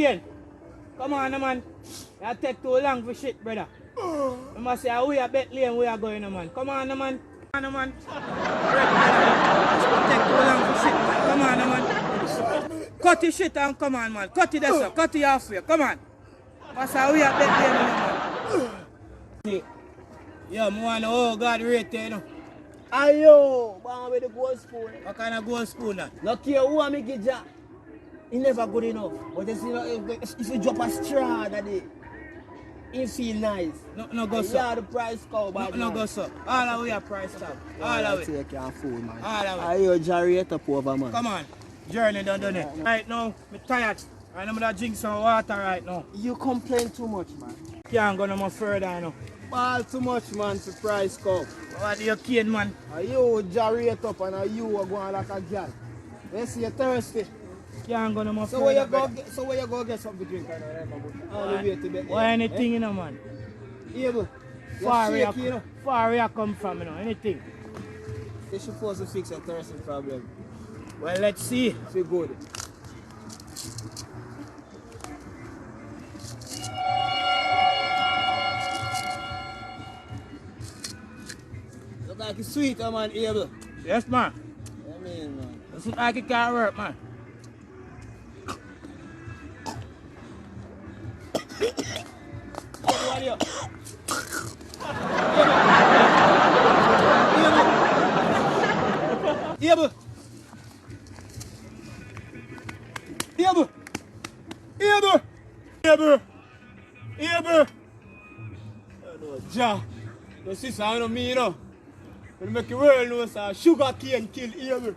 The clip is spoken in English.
cane. Come on, man. You take too long for shit, brother. You must say, we are bet lane, we are going, man. Come on, man. Come on, man. Take too long for shit, man. Come on, man. Cut your shit and come on, man. Cut it there, sir. Cut it halfway. Come on. Must say, we are bet lane, man. Yeah, man, oh, God, rate you know. Ayo, man with the gold spoon. What kind of gold spoon that? No care who I make it jack. He never good enough. But you see, if you drop a straw that day, he feel nice. No go, sir. Yeah, the price cow, but No go, sir. All the way a price tag. All the way. Take your food, man. All the way. Ayo, Jarry up over, man. Come on. Journey done it. Right now, I'm tired. I know that drink some water right now. You complain too much, man. Can't go no more further, you know. Ball too much, man, for price cow. What do you cane, man? You Jarry up and you are going like a girl. You see, you're thirsty. Can't go no more So further. where you go get something to drink? All the way to bed. Or anything, you know, man. Able. Far you know. where you come from, you know, anything. They should force to fix a thirsty problem. Well, let's see. Feel good. Look like it's sweet, man, Able. Yes, man. I mean, man. This look like it can't work, man. What are you? Able. Able. Able. Able. Able. Ja. Your sister, I don't mean, you know. When you make your world know, sir, sugar cane kill Able.